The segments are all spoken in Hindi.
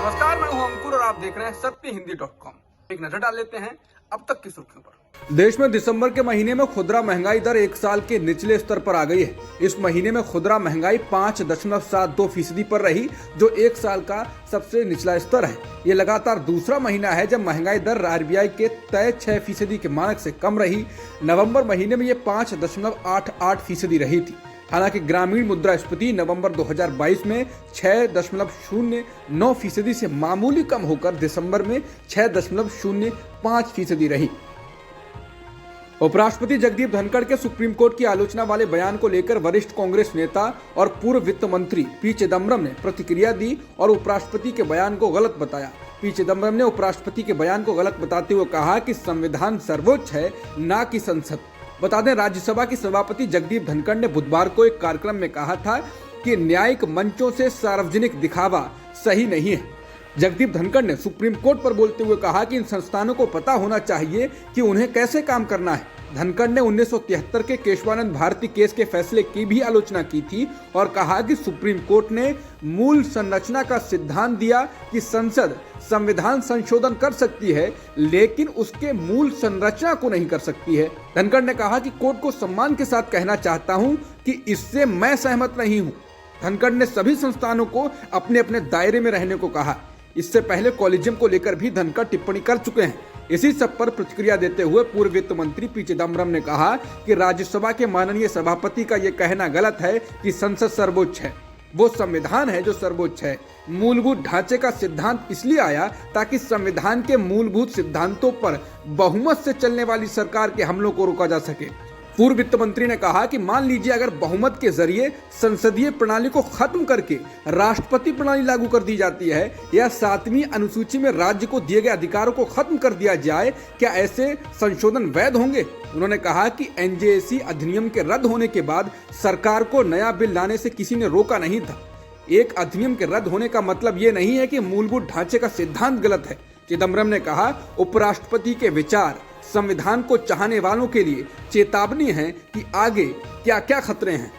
नमस्कार, मैं हूं अंकुर और आप देख रहे हैं सत्यहिंदी.com। एक नजर डाल लेते हैं अब तक की सुर्खियों पर। देश में दिसंबर के महीने में खुदरा महंगाई दर एक साल के निचले स्तर पर आ गई है। इस महीने में खुदरा महंगाई 5.72% पर रही, जो एक साल का सबसे निचला स्तर है। ये लगातार दूसरा महीना है जब महंगाई दर आरबीआई के तय 6% के मानक से कम रही। नवंबर महीने में ये 5.88% रही थी। हालांकि ग्रामीण मुद्रास्फीति नवंबर 2022 में 6.09% से मामूली कम होकर दिसंबर में 6.05% रही। उपराष्ट्रपति जगदीप धनखड़ के सुप्रीम कोर्ट की आलोचना वाले बयान को लेकर वरिष्ठ कांग्रेस नेता और पूर्व वित्त मंत्री पी चिदम्बरम ने प्रतिक्रिया दी और उपराष्ट्रपति के बयान को गलत बताया। पी चिदम्बरम ने उपराष्ट्रपति के बयान को गलत बताते हुए कहा कि संविधान सर्वोच्च है, ना कि संसद। बता दें, राज्यसभा की सभापति जगदीप धनखड़ ने बुधवार को एक कार्यक्रम में कहा था कि न्यायिक मंचों से सार्वजनिक दिखावा सही नहीं है। जगदीप धनखड़ ने सुप्रीम कोर्ट पर बोलते हुए कहा कि इन संस्थानों को पता होना चाहिए कि उन्हें कैसे काम करना है। धनखड़ ने 1973 के केशवानंद भारती केस के फैसले की भी आलोचना की थी और कहा कि सुप्रीम कोर्ट ने मूल संरचना का सिद्धांत दिया कि संसद संविधान संशोधन कर सकती है, लेकिन उसके मूल संरचना को नहीं कर सकती है। धनखड़ ने कहा कि कोर्ट को सम्मान के साथ कहना चाहता हूं कि इससे मैं सहमत नहीं हूं। धनखड़ ने सभी संस्थानों को अपने अपने दायरे में रहने को कहा। इससे पहले कॉलेजियम को लेकर भी धनखड़ टिप्पणी कर चुके हैं। इसी सब पर प्रतिक्रिया देते हुए पूर्व वित्त मंत्री पी चिदम्बरम ने कहा कि राज्यसभा के माननीय सभापति का यह कहना गलत है कि संसद सर्वोच्च है। वो संविधान है जो सर्वोच्च है। मूलभूत ढांचे का सिद्धांत इसलिए आया ताकि संविधान के मूलभूत सिद्धांतों पर बहुमत से चलने वाली सरकार के हमलों को रोका जा सके। पूर्व वित्त मंत्री ने कहा कि मान लीजिए अगर बहुमत के जरिए संसदीय प्रणाली को खत्म करके राष्ट्रपति प्रणाली लागू कर दी जाती है या 7वीं अनुसूची में राज्य को दिए गए अधिकारों को खत्म कर दिया जाए, क्या ऐसे संशोधन वैध होंगे? उन्होंने कहा कि एनजेसी अधिनियम के रद्द होने के बाद सरकार को नया बिल लाने से किसी ने रोका नहीं था। एक अधिनियम के रद्द होने का मतलब ये नहीं है कि मूलभूत ढांचे का सिद्धांत गलत है। चिदम्बरम ने कहा, उपराष्ट्रपति के विचार संविधान को चाहने वालों के लिए चेतावनी है कि आगे क्या क्या खतरे हैं।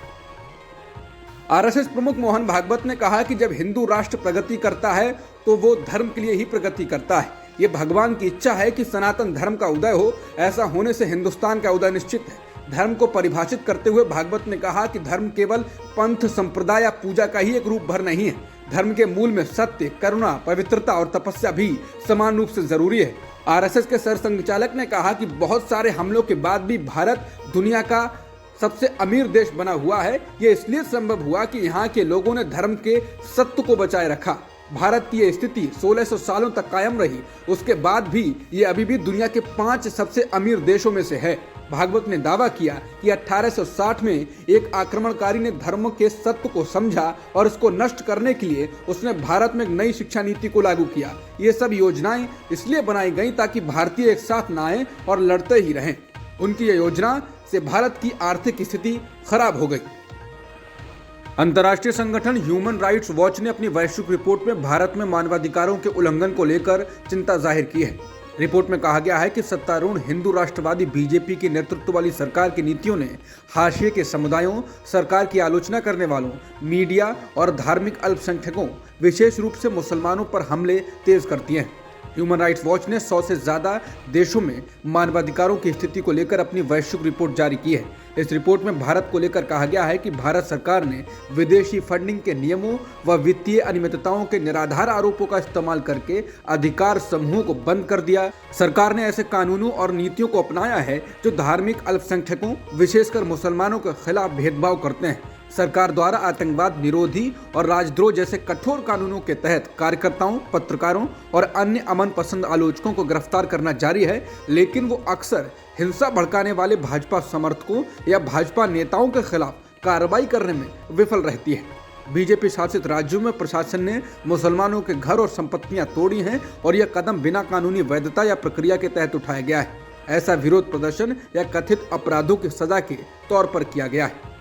आरएसएस प्रमुख मोहन भागवत ने कहा कि जब हिंदू राष्ट्र प्रगति करता है तो वो धर्म के लिए ही प्रगति करता है। ये भगवान की इच्छा है कि सनातन धर्म का उदय हो। ऐसा होने से हिंदुस्तान का उदय निश्चित है। धर्म को परिभाषित करते हुए भागवत ने कहा कि धर्म केवल पंथ, संप्रदाय या पूजा का ही एक रूप भर नहीं है। धर्म के मूल में सत्य, करुणा, पवित्रता और तपस्या भी समान रूप से जरूरी है। आरएसएस के सरसंघचालक ने कहा कि बहुत सारे हमलों के बाद भी भारत दुनिया का सबसे अमीर देश बना हुआ है। ये इसलिए संभव हुआ कि यहाँ के लोगों ने धर्म के सत्य को बचाए रखा। भारत की ये स्थिति 1600 सालों तक कायम रही। उसके बाद भी ये अभी भी दुनिया के 5 सबसे अमीर देशों में से है। भागवत ने दावा किया कि 1860 में एक आक्रमणकारी ने धर्म के सत्य को समझा और इसको नष्ट करने के लिए उसने भारत में एक नई शिक्षा नीति को लागू किया। ये सब योजनाएं इसलिए बनाई गई ताकि भारतीय एक साथ न आए और लड़ते ही रहें। उनकी ये योजना से भारत की आर्थिक स्थिति खराब हो गई। अंतर्राष्ट्रीय संगठन ह्यूमन राइट्स वॉच ने अपनी वैश्विक रिपोर्ट में भारत में मानवाधिकारों के उल्लंघन को लेकर चिंता जाहिर की है। रिपोर्ट में कहा गया है कि सत्तारूढ़ हिंदू राष्ट्रवादी बीजेपी की नेतृत्व वाली सरकार की नीतियों ने हाशिए के समुदायों, सरकार की आलोचना करने वालों, मीडिया और धार्मिक अल्पसंख्यकों, विशेष रूप से मुसलमानों पर हमले तेज कर दिए हैं। ह्यूमन राइट्स वॉच ने 100 से ज्यादा देशों में मानवाधिकारों की स्थिति को लेकर अपनी वैश्विक रिपोर्ट जारी की है। इस रिपोर्ट में भारत को लेकर कहा गया है कि भारत सरकार ने विदेशी फंडिंग के नियमों व वित्तीय अनियमितताओं के निराधार आरोपों का इस्तेमाल करके अधिकार समूहों को बंद कर दिया। सरकार ने ऐसे कानूनों और नीतियों को अपनाया है जो धार्मिक अल्पसंख्यकों, विशेषकर मुसलमानों के खिलाफ भेदभाव करते हैं। सरकार द्वारा आतंकवाद निरोधी और राजद्रोह जैसे कठोर कानूनों के तहत कार्यकर्ताओं, पत्रकारों और अन्य अमन पसंद आलोचकों को गिरफ्तार करना जारी है, लेकिन वो अक्सर हिंसा भड़काने वाले भाजपा समर्थकों या भाजपा नेताओं के खिलाफ कार्रवाई करने में विफल रहती है। बीजेपी शासित राज्यों में प्रशासन ने मुसलमानों के घर और संपत्तियां तोड़ी हैं और यह कदम बिना कानूनी वैधता या प्रक्रिया के तहत उठाया गया है। ऐसा विरोध प्रदर्शन या कथित अपराधों की सजा के तौर पर किया गया है।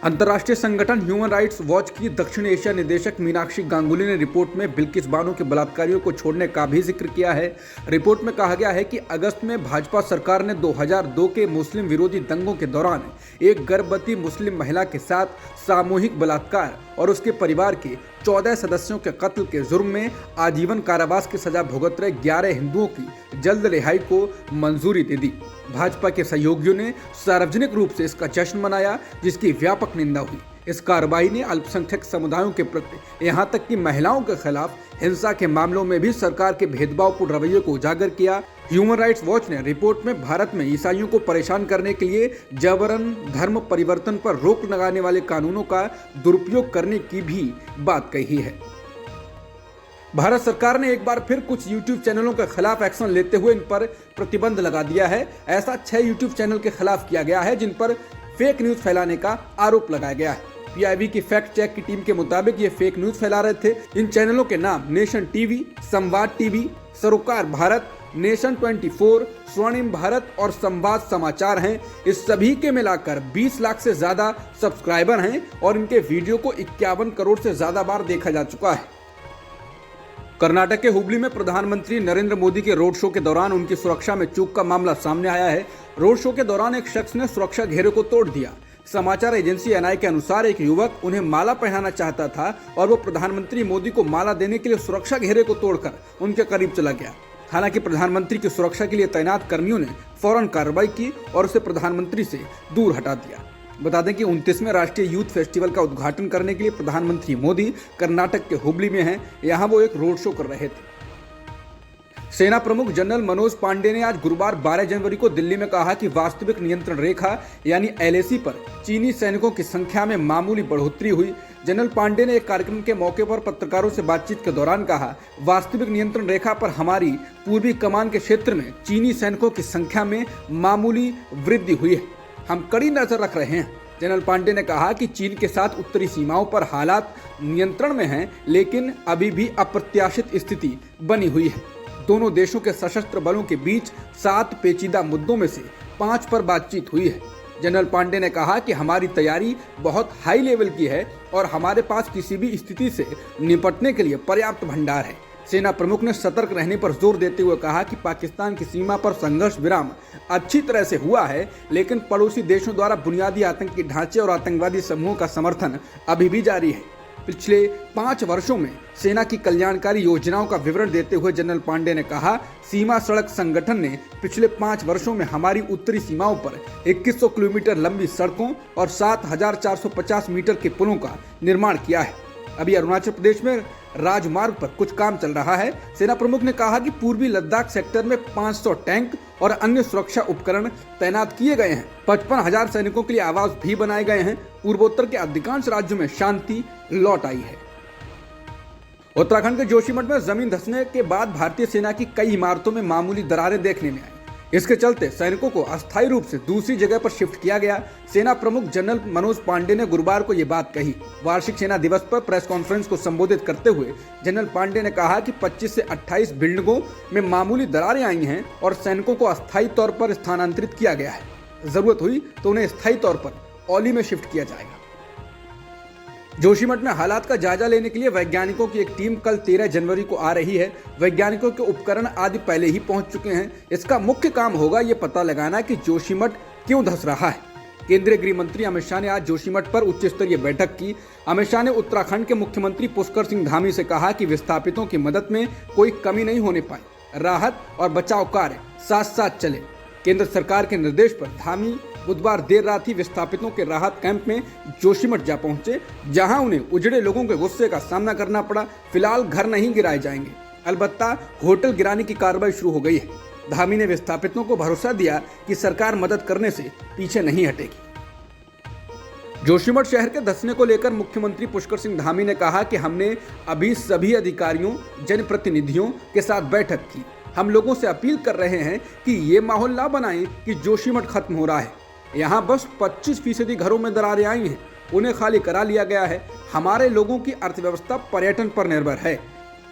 अंतर्राष्ट्रीय संगठन ह्यूमन राइट्स वॉच की दक्षिण एशिया निदेशक मीनाक्षी गांगुली ने रिपोर्ट में बिल्किस बानो के बलात्कारियों को छोड़ने का भी जिक्र किया है। रिपोर्ट में कहा गया है कि अगस्त में भाजपा सरकार ने 2002 के मुस्लिम विरोधी दंगों के दौरान एक गर्भवती मुस्लिम महिला के साथ सामूहिक बलात्कार और उसके परिवार के 14 सदस्यों के कत्ल के जुर्म में आजीवन कारावास की सजा भुगत रहे 11 हिंदुओं की जल्द रिहाई को मंजूरी दे दी। भाजपा के सहयोगियों ने सार्वजनिक रूप से इसका जश्न मनाया, जिसकी व्यापक निंदा हुई। इस कार्रवाई ने अल्पसंख्यक समुदायों के प्रति यहां तक कि महिलाओं के खिलाफ हिंसा के मामलों में भी सरकार के भेदभावपूर्ण रवैये को उजागर किया। ह्यूमन राइट्स वॉच ने रिपोर्ट में भारत में ईसाइयों को परेशान करने के लिए जबरन धर्म परिवर्तन पर रोक लगाने वाले कानूनों का दुरुपयोग करने की भी बात कही है। भारत सरकार ने एक बार फिर कुछ YouTube चैनलों के खिलाफ एक्शन लेते हुए इन पर प्रतिबंध लगा दिया है। ऐसा 6 YouTube चैनल के खिलाफ किया गया है जिन पर फेक न्यूज फैलाने का आरोप लगाया गया है। PIB की फैक्ट चेक की टीम के मुताबिक ये फेक न्यूज फैला रहे थे। इन चैनलों के नाम नेशन टीवी, संवाद टीवी, सरोकार भारत, नेशन 24, स्वर्णिम भारत और संवाद समाचार हैं। इस सभी के मिलाकर 20 लाख से ज्यादा सब्सक्राइबर हैं और इनके वीडियो को 51 करोड़ से ज्यादा बार देखा जा चुका है। कर्नाटक के हुबली में प्रधानमंत्री नरेंद्र मोदी के रोड शो के दौरान उनकी सुरक्षा में चूक का मामला सामने आया है। रोड शो के दौरान एक शख्स ने सुरक्षा घेरे को तोड़ दिया। समाचार एजेंसी NI के अनुसार एक युवक उन्हें माला पहनाना चाहता था और वो प्रधानमंत्री मोदी को माला देने के लिए सुरक्षा घेरे को तोड़कर उनके करीब चला गया। हालांकि प्रधानमंत्री की सुरक्षा के लिए तैनात कर्मियों ने फौरन कार्रवाई की और उसे प्रधानमंत्री से दूर हटा दिया। बता दें कि 29वें राष्ट्रीय यूथ फेस्टिवल का उद्घाटन करने के लिए प्रधानमंत्री मोदी कर्नाटक के हुबली में हैं। यहाँ वो एक रोड शो कर रहे थे। सेना प्रमुख जनरल मनोज पांडे ने आज गुरुवार 12 जनवरी को दिल्ली में कहा कि वास्तविक नियंत्रण रेखा यानी LAC पर चीनी सैनिकों की संख्या में मामूली बढ़ोतरी हुई। जनरल पांडे ने एक कार्यक्रम के मौके पर पत्रकारों से बातचीत के दौरान कहा, वास्तविक नियंत्रण रेखा पर हमारी पूर्वी कमान के क्षेत्र में चीनी सैनिकों की संख्या में मामूली वृद्धि हुई है। हम कड़ी नजर रख रहे हैं। जनरल पांडे ने कहा कि चीन के साथ उत्तरी सीमाओं पर हालात नियंत्रण में हैं, लेकिन अभी भी अप्रत्याशित स्थिति बनी हुई है। दोनों देशों के सशस्त्र बलों के बीच 7 पेचीदा मुद्दों में से 5 पर बातचीत हुई है। जनरल पांडे ने कहा कि हमारी तैयारी बहुत हाई लेवल की है और हमारे पास किसी भी स्थिति से निपटने के लिए पर्याप्त भंडार है। सेना प्रमुख ने सतर्क रहने पर जोर देते हुए कहा कि पाकिस्तान की सीमा पर संघर्ष विराम अच्छी तरह से हुआ है, लेकिन पड़ोसी देशों द्वारा बुनियादी आतंकी ढांचे और आतंकवादी समूहों का समर्थन अभी भी जारी है। पिछले 5 वर्षों में सेना की कल्याणकारी योजनाओं का विवरण देते हुए जनरल पांडे ने कहा, सीमा सड़क संगठन ने पिछले 5 वर्षों में हमारी उत्तरी सीमाओं पर 2100 किलोमीटर लंबी सड़कों और 7450 मीटर के पुलों का निर्माण किया है। अभी अरुणाचल प्रदेश में राजमार्ग पर कुछ काम चल रहा है। सेना प्रमुख ने कहा कि पूर्वी लद्दाख सेक्टर में 500 टैंक और अन्य सुरक्षा उपकरण तैनात किए गए हैं। 55,000 सैनिकों के लिए आवास भी बनाए गए हैं। पूर्वोत्तर के अधिकांश राज्यों में शांति लौट आई है। उत्तराखंड के जोशीमठ में जमीन धंसने के बाद भारतीय सेना की कई इमारतों में मामूली दरारें देखने में आई। इसके चलते सैनिकों को अस्थायी रूप से दूसरी जगह पर शिफ्ट किया गया। सेना प्रमुख जनरल मनोज पांडे ने गुरुवार को ये बात कही। वार्षिक सेना दिवस पर प्रेस कॉन्फ्रेंस को संबोधित करते हुए जनरल पांडे ने कहा कि 25 से 28 बिल्डिंगों में मामूली दरारें आई हैं और सैनिकों को अस्थायी तौर पर स्थानांतरित किया गया है। जरूरत हुई तो उन्हें स्थायी तौर पर औली में शिफ्ट किया जाएगा। जोशीमठ में हालात का जायजा लेने के लिए वैज्ञानिकों की एक टीम कल 13 जनवरी को आ रही है। वैज्ञानिकों के उपकरण आदि पहले ही पहुंच चुके हैं। इसका मुख्य काम होगा ये पता लगाना कि जोशीमठ क्यों धंस रहा है। केंद्रीय गृह मंत्री अमित शाह ने आज जोशीमठ पर उच्च स्तरीय बैठक की। अमित शाह ने उत्तराखंड के मुख्यमंत्री पुष्कर सिंह धामी से कहा कि विस्थापितों की मदद में कोई कमी नहीं होने पाई। राहत और बचाव कार्य साथ साथ चले। केंद्र सरकार के निर्देश पर धामी बुधवार देर रात ही विस्थापितों के राहत कैंप में जोशीमठ जा पहुंचे, जहां उन्हें उजड़े लोगों के गुस्से का सामना करना पड़ा। फिलहाल घर नहीं गिराए जाएंगे, अलबत्ता होटल गिराने की कार्रवाई शुरू हो गई है। धामी ने विस्थापितों को भरोसा दिया कि सरकार मदद करने से पीछे नहीं हटेगी। जोशीमठ शहर के धंसने को लेकर मुख्यमंत्री पुष्कर सिंह धामी ने कहा कि हमने अभी सभी अधिकारियों, जनप्रतिनिधियों के साथ बैठक की। हम लोगों से अपील कर रहे हैं कि ये माहौल ना बनाएं कि जोशीमठ खत्म हो रहा है। यहाँ बस 25% घरों में दरारें आई हैं, उन्हें खाली करा लिया गया है। हमारे लोगों की अर्थव्यवस्था पर्यटन पर निर्भर है।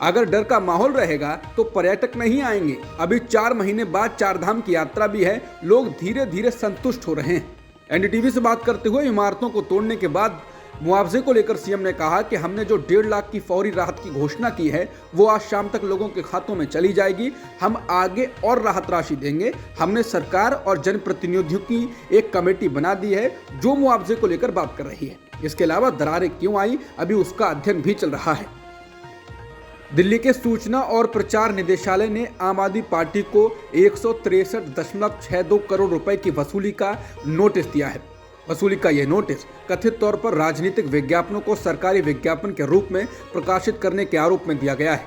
अगर डर का माहौल रहेगा तो पर्यटक नहीं आएंगे। अभी 4 महीने बाद 4 धाम की यात्रा भी है। लोग धीरे धीरे संतुष्ट हो रहे हैं। NDTV से बात करते हुए इमारतों को तोड़ने के बाद मुआवजे को लेकर सीएम ने कहा कि हमने जो 1.5 लाख की फौरी राहत की घोषणा की है वो आज शाम तक लोगों के खातों में चली जाएगी। हम आगे और राहत राशि देंगे। हमने सरकार और जनप्रतिनिधियों की एक कमेटी बना दी है जो मुआवजे को लेकर बात कर रही है। इसके अलावा दरारें क्यों आई, अभी उसका अध्ययन भी चल रहा है। दिल्ली के सूचना और प्रचार निदेशालय ने आम आदमी पार्टी को 163.62 करोड़ रुपए की वसूली का नोटिस दिया है। वसूली का यह नोटिस कथित तौर पर राजनीतिक विज्ञापनों को सरकारी विज्ञापन के रूप में प्रकाशित करने के आरोप में दिया गया है।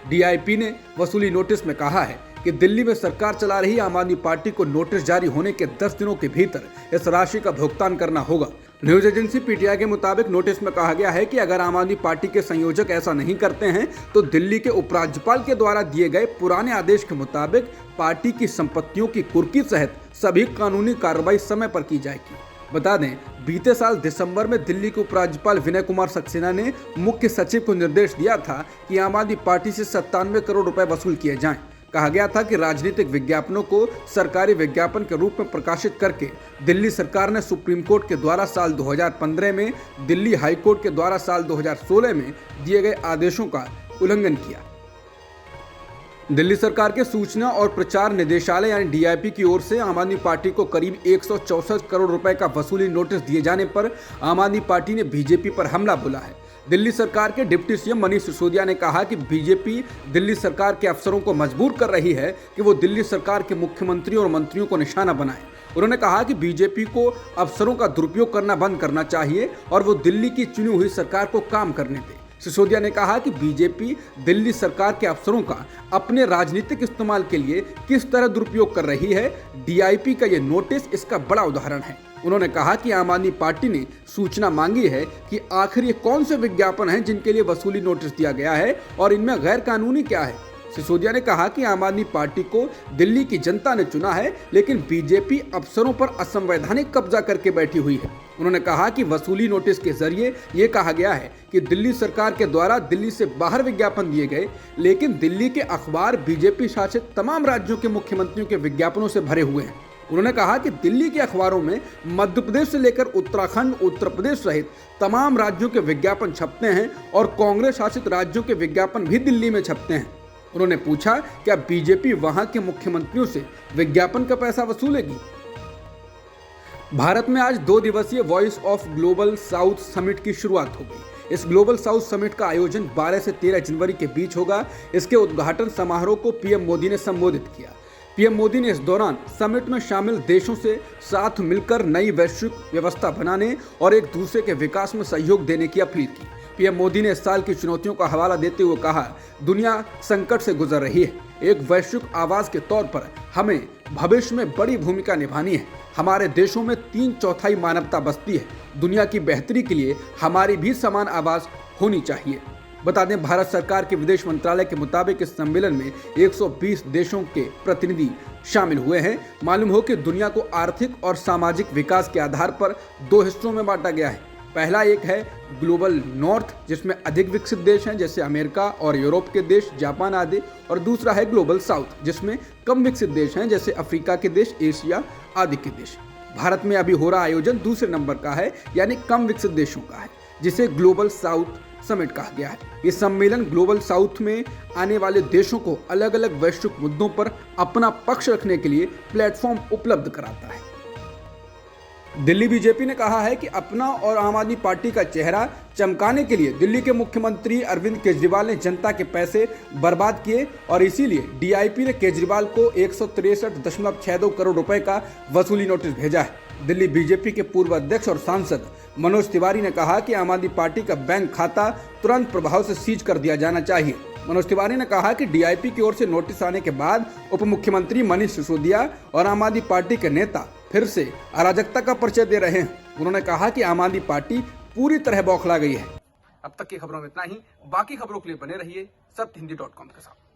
डीआईपी ने वसूली नोटिस में कहा है कि दिल्ली में सरकार चला रही आम आदमी पार्टी को नोटिस जारी होने के 10 दिनों के भीतर इस राशि का भुगतान करना होगा। न्यूज एजेंसी पीटीआई के मुताबिक नोटिस में कहा गया है कि अगर आम आदमी पार्टी के संयोजक ऐसा नहीं करते हैं तो दिल्ली के उपराज्यपाल के द्वारा दिए गए पुराने आदेश के मुताबिक पार्टी की संपत्तियों की कुर्की सहित सभी कानूनी कार्रवाई समय पर की जाएगी। बता दें, बीते साल दिसंबर में दिल्ली के उपराज्यपाल विनय कुमार सक्सेना ने मुख्य सचिव को निर्देश दिया था कि आम आदमी पार्टी से 97 करोड़ रुपए वसूल किए जाएं। कहा गया था कि राजनीतिक विज्ञापनों को सरकारी विज्ञापन के रूप में प्रकाशित करके दिल्ली सरकार ने सुप्रीम कोर्ट के द्वारा साल 2015 में, दिल्ली हाई कोर्ट के द्वारा साल 2016 में दिए गए आदेशों का उल्लंघन किया। दिल्ली सरकार के सूचना और प्रचार निदेशालय यानी डीआईपी की ओर से आम आदमी पार्टी को करीब 164 करोड़ रुपए का वसूली नोटिस दिए जाने पर आम आदमी पार्टी ने बीजेपी पर हमला बोला है। दिल्ली सरकार के डिप्टी सीएम मनीष सिसोदिया ने कहा कि बीजेपी दिल्ली सरकार के अफसरों को मजबूर कर रही है कि वो दिल्ली सरकार के मुख्यमंत्री और मंत्रियों को निशाना बनाए। उन्होंने कहा कि बीजेपी को अफसरों का दुरुपयोग करना बंद करना चाहिए और वो दिल्ली की चुनी हुई सरकार को काम करने दे। सिसोदिया ने कहा कि बीजेपी दिल्ली सरकार के अफसरों का अपने राजनीतिक इस्तेमाल के लिए किस तरह दुरुपयोग कर रही है, डीआईपी का ये नोटिस इसका बड़ा उदाहरण है। उन्होंने कहा कि आम आदमी पार्टी ने सूचना मांगी है कि आखिर ये कौन से विज्ञापन हैं जिनके लिए वसूली नोटिस दिया गया है और इनमें गैर कानूनी क्या है। सिसोदिया ने कहा कि आम आदमी पार्टी को दिल्ली की जनता ने चुना है, लेकिन बीजेपी अफसरों पर असंवैधानिक कब्जा करके बैठी हुई है। उन्होंने कहा कि वसूली नोटिस के जरिए ये कहा गया है कि दिल्ली सरकार के द्वारा दिल्ली से बाहर विज्ञापन दिए गए, लेकिन दिल्ली के अखबार बीजेपी शासित तमाम राज्यों के मुख्यमंत्रियों के विज्ञापनों से भरे हुए हैं। उन्होंने कहा कि दिल्ली के अखबारों में मध्य प्रदेश से लेकर उत्तराखंड, उत्तर प्रदेश सहित तमाम राज्यों के विज्ञापन छपते हैं और कांग्रेस शासित राज्यों के विज्ञापन भी दिल्ली में छपते हैं। उन्होंने पूछा, क्या बीजेपी वहां के मुख्यमंत्रियों से विज्ञापन का पैसा वसूलेगी? भारत में आज 2 दिवसीय voice of global south summit की शुरुआत हो गई। इस ग्लोबल साउथ समिट का आयोजन 12 से 13 जनवरी के बीच होगा। इसके उद्घाटन समारोह को पीएम मोदी ने संबोधित किया। पीएम मोदी ने इस दौरान समिट में शामिल देशों से साथ मिलकर नई वैश्विक व्यवस्था बनाने और एक दूसरे के विकास में सहयोग देने की अपील की। पीएम मोदी ने इस साल की चुनौतियों का हवाला देते हुए कहा, दुनिया संकट से गुजर रही है। एक वैश्विक आवाज के तौर पर हमें भविष्य में बड़ी भूमिका निभानी है। हमारे देशों में 3/4 मानवता बसती है। दुनिया की बेहतरी के लिए हमारी भी समान आवाज होनी चाहिए। बता दें, भारत सरकार के विदेश मंत्रालय के मुताबिक इस सम्मेलन में 120 देशों के प्रतिनिधि शामिल हुए हैं। मालूम हो कि दुनिया को आर्थिक और सामाजिक विकास के आधार पर 2 हिस्सों में बांटा गया है। पहला एक है ग्लोबल नॉर्थ, जिसमें अधिक विकसित देश हैं जैसे अमेरिका और यूरोप के देश, जापान आदि, और दूसरा है ग्लोबल साउथ, जिसमें कम विकसित देश हैं जैसे अफ्रीका के देश, एशिया आदि के देश। भारत में अभी हो रहा आयोजन दूसरे नंबर का है, यानी कम विकसित देशों का है, जिसे ग्लोबल साउथ समिट कहा गया है। ये सम्मेलन ग्लोबल साउथ में आने वाले देशों को अलग अलग वैश्विक मुद्दों पर अपना पक्ष रखने के लिए प्लेटफॉर्म उपलब्ध कराता है। दिल्ली बीजेपी ने कहा है कि अपना और आम आदमी पार्टी का चेहरा चमकाने के लिए दिल्ली के मुख्यमंत्री अरविंद केजरीवाल ने जनता के पैसे बर्बाद किए और इसीलिए डीआईपी ने केजरीवाल को 163.62 करोड़ रुपए का वसूली नोटिस भेजा है। दिल्ली बीजेपी के पूर्व अध्यक्ष और सांसद मनोज तिवारी ने कहा कि आम आदमी पार्टी का बैंक खाता तुरंत प्रभाव से सीज कर दिया जाना चाहिए। मनोज तिवारी ने कहा कि डीआईपी की ओर से नोटिस आने के बाद उप मुख्यमंत्री मनीष सिसोदिया और आम आदमी पार्टी के नेता फिर से अराजकता का परिचय दे रहे हैं। उन्होंने कहा कि आम आदमी पार्टी पूरी तरह बौखला गई है। अब तक की खबरों में इतना ही। बाकी खबरों के लिए बने रहिए सत्यहिंदी.com के साथ।